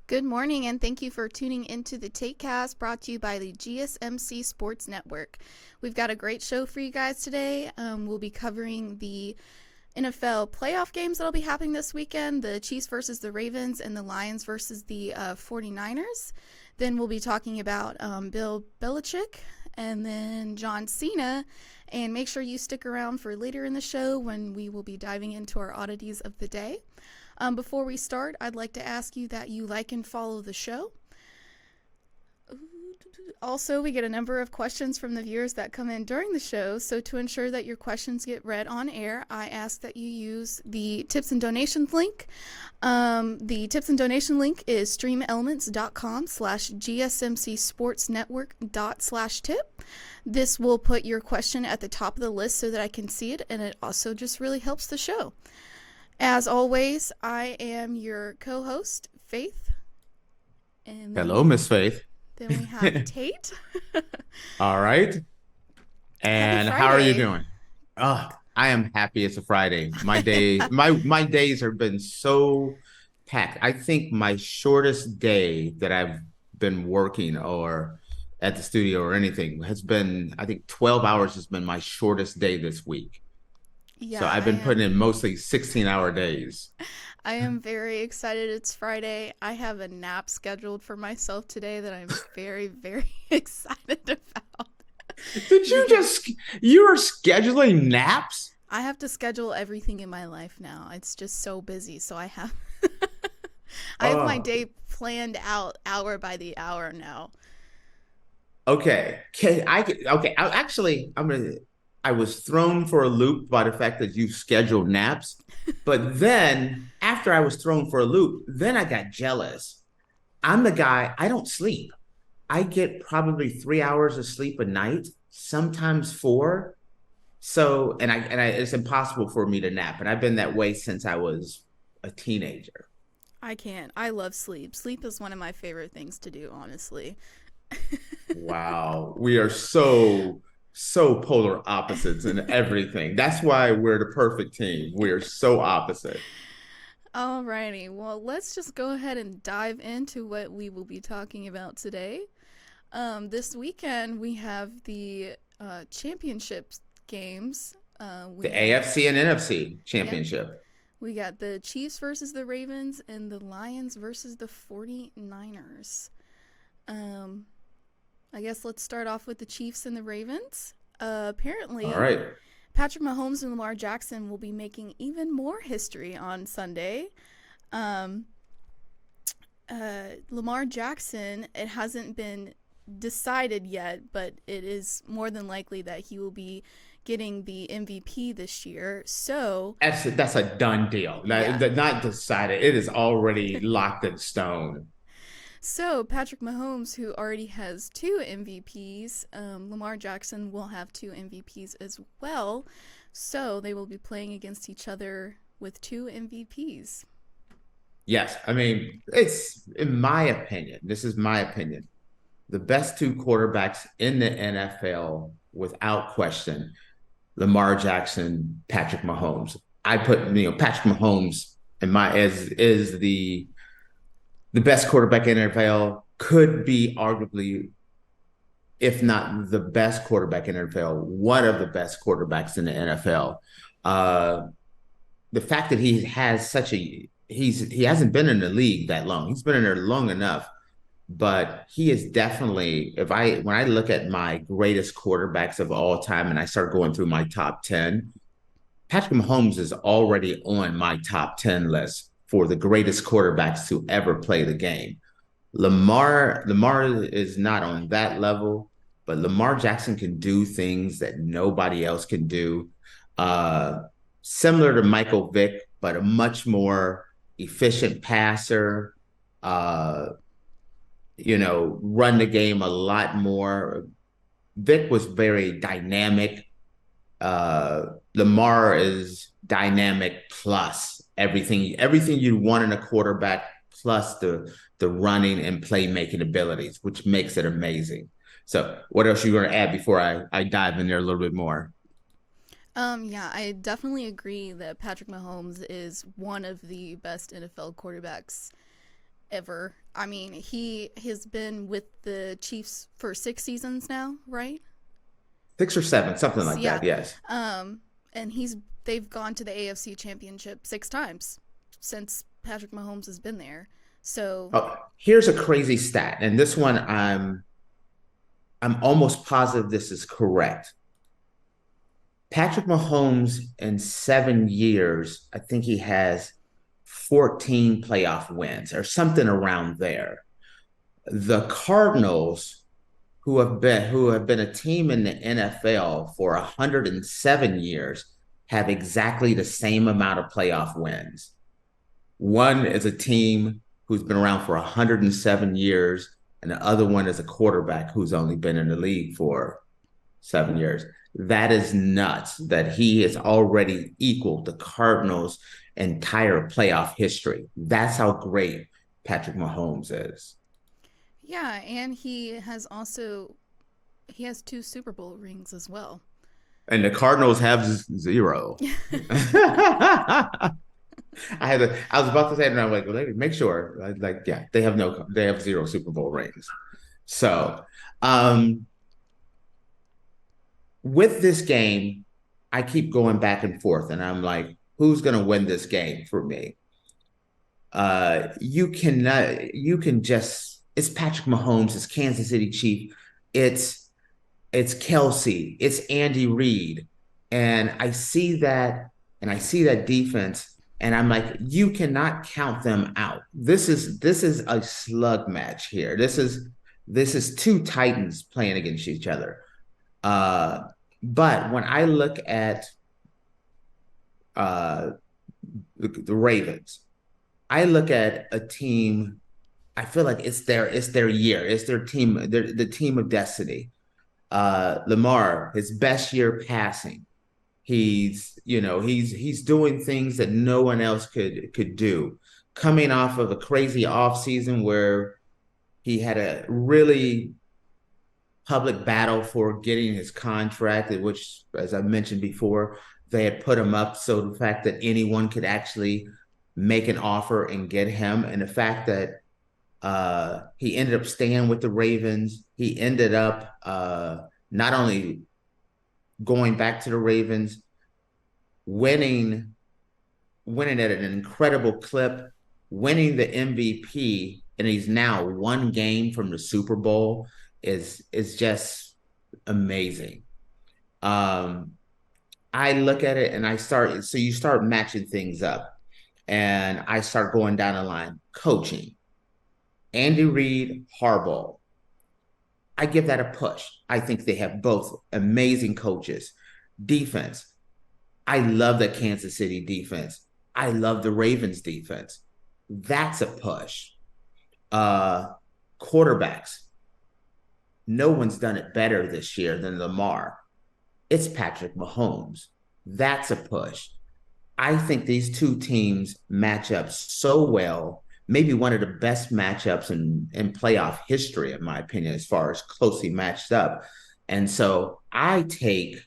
Good morning, and thank you for tuning into the TakeCast brought to you by the GSMC Sports Network. We've got a great show for you guys today. We'll be covering the NFL playoff games that'll be happening this weekend, the Chiefs versus the Ravens and the Lions versus the 49ers. Then we'll be talking about Bill Belichick and then John Cena. And make sure you stick around for later in the show when we will be diving into our oddities of the day. Before we start, I'd like to ask you that you like and follow the show. Also, we get a number of questions from the viewers that come in during the show, so to ensure that your questions get read on air, I ask that you use the tips and donations link. The tips and donation link is streamelements.com/gsmcsportsnetwork./tip. This will put your question at the top of the list so that I can see it, and it also just really helps the show. As always, I am your co-host, Faith. And Hello, Miss Faith. Then we have Tate. All right. And how are you Friday. doing? Oh, I am happy it's a Friday. My days have been so packed. I think my shortest day that I've been working or at the studio or anything has been, I think 12 hours has been my shortest day this week. So Yeah, I've been putting in mostly 16-hour days. I am very excited. It's Friday. I have a nap scheduled for myself today that I'm very, very excited about. Did you are scheduling naps? I have to schedule everything in my life now. It's just so busy. So I have I have my Oh, day planned out hour by the hour now. okay. Okay. I was thrown for a loop by the fact that you scheduled naps. But then after I was thrown for a loop, then I got jealous. I'm the guy, I don't sleep. I get probably 3 hours of sleep a night, sometimes four. So, it's impossible for me to nap. And I've been that way since I was a teenager. I can't. I love sleep. Sleep is one of my favorite things to do, honestly. Wow. We are so polar opposites in everything. That's why we're the perfect team. We are so opposite. Alrighty, well, let's just go ahead and dive into what we will be talking about today. This weekend we have the championships games. The We got, AFC and NFC yep, championship. we got the Chiefs versus the Ravens and the Lions versus the 49ers. Um, I guess let's start off with the Chiefs and the Ravens. All Apparently, right. Patrick Mahomes and Lamar Jackson will be making even more history on Sunday. Um, Lamar Jackson, it hasn't been decided yet, but it is more than likely that he will be getting the MVP this year. So, That's a done deal. yeah. Not decided. It is already locked in stone. So, Patrick Mahomes, who already has two MVPs, Lamar Jackson will have two MVPs as well. So, they will be playing against each other with two MVPs. Yes. I mean, it's in my opinion, this is my opinion, the best two quarterbacks in the NFL without question, Lamar Jackson, Patrick Mahomes. I put, Patrick Mahomes in my as is the best quarterback in the NFL, could be arguably, if not the best quarterback in the NFL, one of the best quarterbacks in the NFL. Uh, the fact that he hasn't been in the league that long. He's been in there long enough, but he is definitely, if I when I look at my greatest quarterbacks of all time and I start going through my top 10, Patrick Mahomes is already on my top 10 list for the greatest quarterbacks to ever play the game. Lamar is not on that level, but Lamar Jackson can do things that nobody else can do. Uh, Similar to Michael Vick, but a much more efficient passer. Uh, Run the game a lot more. Vick was very dynamic. Lamar is dynamic plus everything you want in a quarterback plus the running and playmaking abilities, which makes it amazing. So, what else are you going to add before I dive in there a little bit more? Yeah, I definitely agree that Patrick Mahomes is one of the best NFL quarterbacks ever. I mean, he has been with the Chiefs for 6 seasons now, right? 6 or 7, something like Yeah. that. Yes. Um, and they've gone to the AFC Championship 6 times since Patrick Mahomes has been there. So, Oh, here's a crazy stat, and this one I'm almost positive this is correct. Patrick Mahomes in 7 years, I think he has 14 playoff wins or something around there. The Cardinals, who have been a team in the NFL for 107 years, have exactly the same amount of playoff wins. One is a team who's been around for 107 years, and the other one is a quarterback who's only been in the league for 7 years. That is nuts that he has already equaled the Cardinals' entire playoff history. That's how great Patrick Mahomes is. yeah, and he has 2 Super Bowl rings as well. And the Cardinals have zero. I was about to say it, and I'm like, well, make sure. Like, yeah, they have zero Super Bowl rings. So, um, with this game, I keep going back and forth, and I'm like, who's going to win this game for me? You can just, it's Patrick Mahomes, it's Kansas City Chief, it's it's Kelsey, it's Andy Reid, and I see that defense, and I'm like, you cannot count them out. This is a slug match here. This is two Titans playing against each other. Uh, but when I look at uh, the Ravens, I look at a team. I feel like it's their year. It's their team. They're the team of destiny. Lamar, his best year passing. He's doing things that no one else could do. Coming off of a crazy offseason where he had a really public battle for getting his contract, which, as I mentioned before, they had put him up. So the fact that anyone could actually make an offer and get him, and the fact that he ended up staying with the Ravens, he ended up not only going back to the Ravens, winning winning at an incredible clip, winning the MVP, and he's now one game from the Super Bowl is just amazing. Um, I look at it and you start matching things up, and I start going down the line. Coaching, Andy Reid, Harbaugh. I give that a push. I think they have both amazing coaches. Defense. I love the Kansas City defense. I love the Ravens defense. That's a push. Uh, Quarterbacks. No one's done it better this year than Lamar. It's Patrick Mahomes. That's a push. I think these two teams match up so well. Maybe one of the best matchups in playoff history, in my opinion, as far as closely matched up. And so I'm taking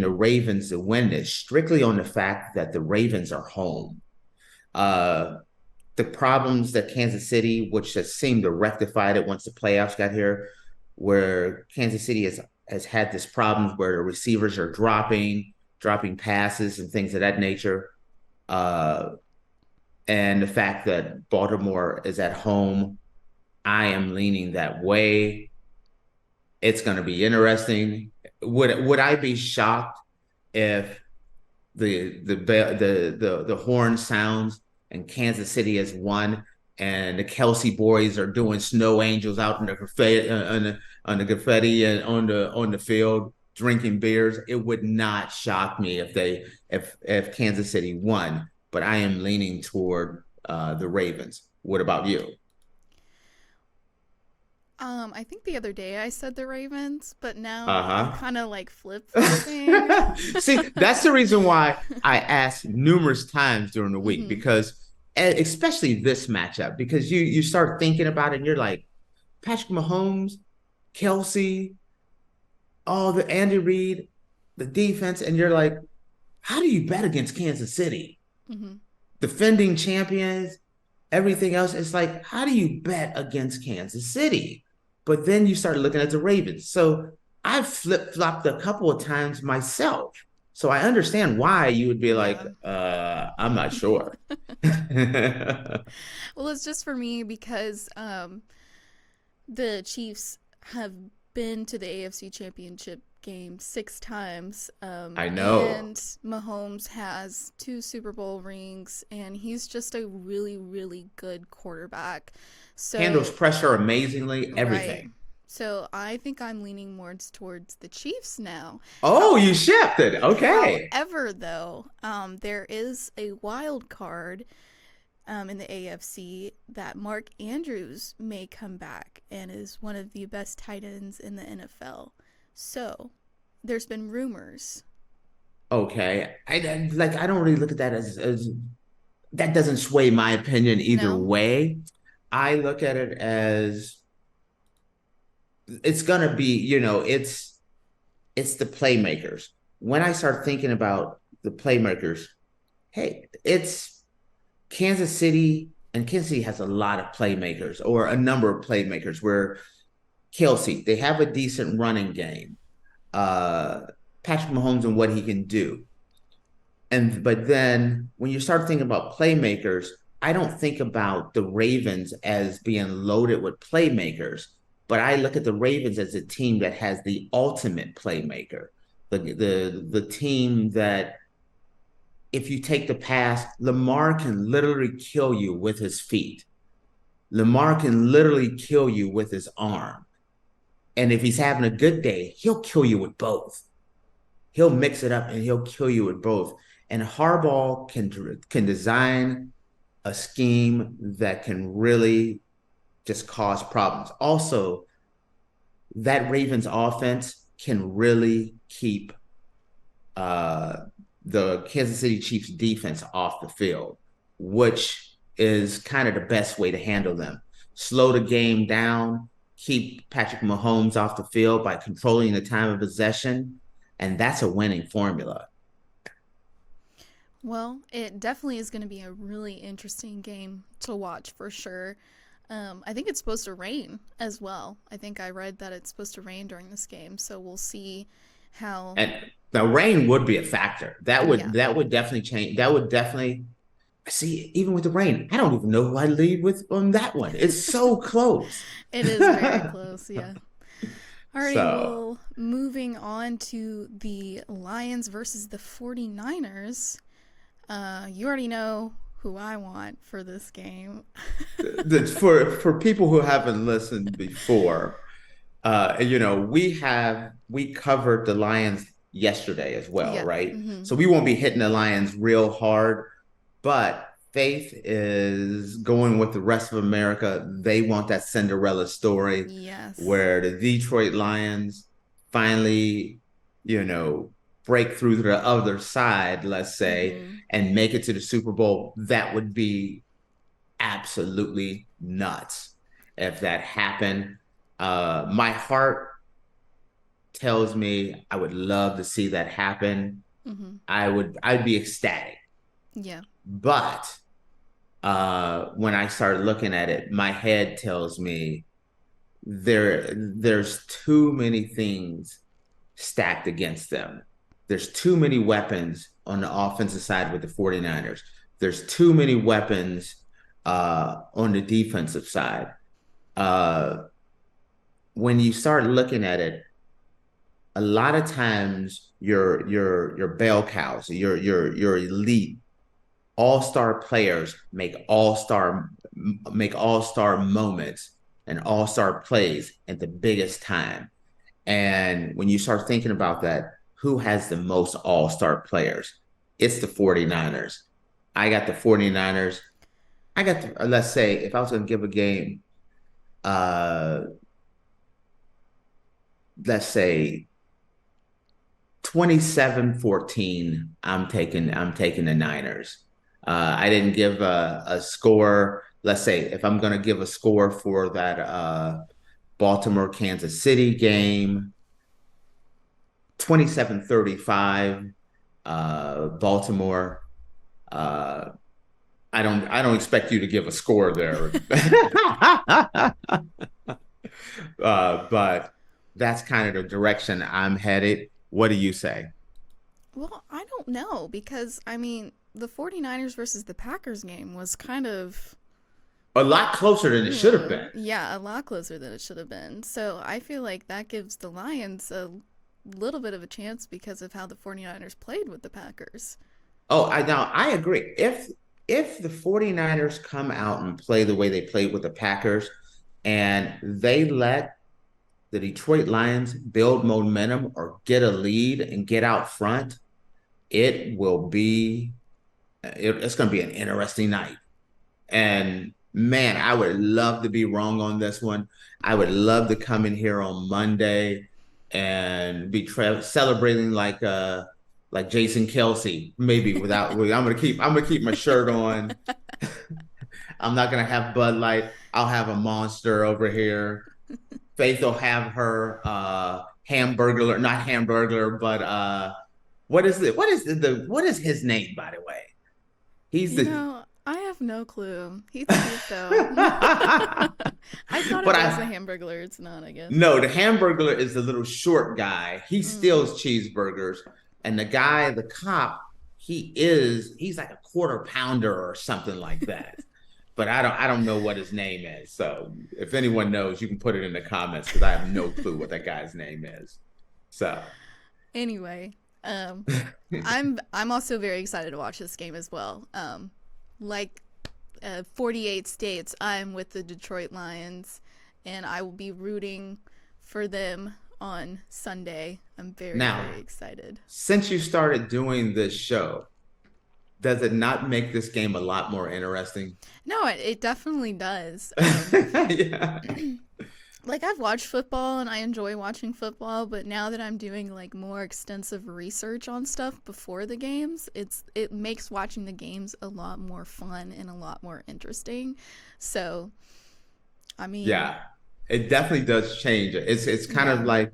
the Ravens to win this strictly on the fact that the Ravens are home. Uh, the problems that Kansas City, which has seemed to rectify it once the playoffs got here, where Kansas City has had this problems where the receivers are dropping passes and things of that nature. Uh, and the fact that Baltimore is at home, I am leaning that way. It's going to be interesting. Would I be shocked if the horn sounds and Kansas City has won and the Kelsey boys are doing snow angels out in the graffiti on the graffiti and on the field drinking beers? It would not shock me if Kansas City won, but I am leaning toward the Ravens. What about you? I think the other day I said the Ravens, but now I'm Uh-huh. kind of like flip flopping. See, that's the reason why I asked numerous times during the week, Hmm. because especially this matchup, because you start thinking about it and you're like, Patrick Mahomes, Kelsey, all the Andy Reid, the defense, and you're like, how do you bet against Kansas City? Hmm. Defending champions, Everything else is like, how do you bet against Kansas City? But then you start looking at the Ravens. So I've flip flopped a couple of times myself. So I understand why you would be like, Yeah. I'm not sure. Well, it's just for me because the Chiefs have been to the AFC Championship game 6 times, I know. and Mahomes has 2 Super Bowl rings, and he's just a really, really good quarterback. Handles So, pressure amazingly, right. everything. So I think I'm leaning more towards the Chiefs now. Oh, How, you shifted. Okay. however, though, there is a wild card in the AFC that Mark Andrews may come back and is one of the best tight ends in the NFL. So there's been rumors. Okay. I don't really look at that as that doesn't sway my opinion either No? way. I look at it as it's gonna be, it's the playmakers. When I start thinking about the playmakers, hey, it's Kansas City, and Kansas City has a lot of playmakers or a number of playmakers where Kelsey, they have a decent running game. Uh Patrick Mahomes and what he can do. And but then when you start thinking about playmakers, I don't think about the Ravens as being loaded with playmakers, but I look at the Ravens as a team that has the ultimate playmaker. The team that if you take the pass, Lamar can literally kill you with his feet. Lamar can literally kill you with his arm. And if he's having a good day, he'll kill you with both. He'll mix it up and he'll kill you with both. And Harbaugh can design a scheme that can really just cause problems. Also, that Ravens offense can really keep uh, the Kansas City Chiefs defense off the field, which is kind of the best way to handle them. Slow the game down, keep Patrick Mahomes off the field by controlling the time of possession, and that's a winning formula. Well, it definitely is going to be a really interesting game to watch for sure. I think it's supposed to rain as well. I think I read that it's supposed to rain during this game, so we'll see how. And the rain would be a factor. Yeah, That would definitely change. That would definitely see, even with the rain, I don't even know who I lead with on that one. It's so close. it is very close. Yeah. Alrighty, So, well, moving on to the Lions versus the 49ers. You already know who I want for this game. for people who haven't listened before, we covered the Lions yesterday as well, Yeah. right? Mm-hmm. So we won't be hitting the Lions real hard, but Faith is going with the rest of America. They want that Cinderella story Yes. where the Detroit Lions finally, you know, break through to the other side, let's say, Mm-hmm. and make it to the Super Bowl. That would be absolutely nuts if that happened. My heart tells me I would love to see that happen. Mm-hmm. I'd be ecstatic. Yeah. But when I start looking at it, my head tells me there's too many things stacked against them. There's too many weapons on the offensive side with the 49ers. There's too many weapons on the defensive side. Uh, when you start looking at it, a lot of times your bell cows, your elite all-star players make all-star moments and all-star plays at the biggest time. And when you start thinking about that, who has the most all-star players? It's the 49ers. I got the 49ers. Let's say if I was going to give a game, uh, let's say 27-14. I'm taking the Niners. I didn't give a score. Let's say if I'm going to give a score for that Baltimore Kansas City game, 27-35, Baltimore. Uh, I don't expect you to give a score there. But that's kind of the direction I'm headed. What do you say? Well, I don't know because I mean, the 49ers versus the Packers game was kind of A lot closer than it should have been. yeah, a lot closer than it should have been. So, I feel like that gives the Lions a little bit of a chance because of how the 49ers played with the Packers. Oh, I agree. If the 49ers come out and play the way they played with the Packers and they let the Detroit Lions build momentum or get a lead and get out front, it will be it's going to be an interesting night. And man, I would love to be wrong on this one. I would love to come in here on Monday and be celebrating like Jason Kelsey, maybe without. I'm gonna keep my shirt on. I'm not gonna have Bud Light. I'll have a Monster over here. Faith will have her hamburger, not hamburger, but what is it? What is his name, by the way? He's You the know, I have no clue. He's cute though. I thought it but was a I hamburger. It's not, I guess. no, the hamburger is the little short guy. He Mm. steals cheeseburgers, and the cop, he's like a quarter pounder or something like that. But I don't know what his name is. So if anyone knows, you can put it in the comments because I have no clue what that guy's name is. So Anyway, um, I'm also very excited to watch this game as well. Like 48 states, I'm with the Detroit Lions, and I will be rooting for them on Sunday. I'm very, now, very excited. since you started doing this show, does it not make this game a lot more interesting? No, it definitely does. Yeah. Like I've watched football and I enjoy watching football, but now that I'm doing like more extensive research on stuff before the games, it makes watching the games a lot more fun and a lot more interesting. So, I mean, Yeah. It definitely does change it. It's kind of yeah.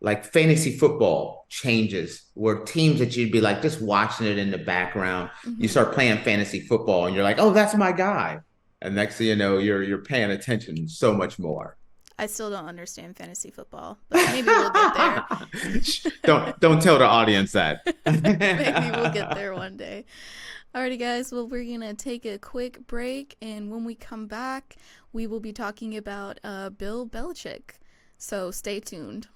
like fantasy football changes where teams that you'd be like just watching it in the background, you Hmm. start playing fantasy football and you're like, oh, that's my guy. And next thing you know, you're paying attention so much more. I still don't understand fantasy football, but maybe we'll get there. Don't tell the audience that. Maybe we'll get there one day. Alrighty, guys. Well, we're gonna take a quick break, and when we come back, we will be talking about Bill Belichick. So stay tuned.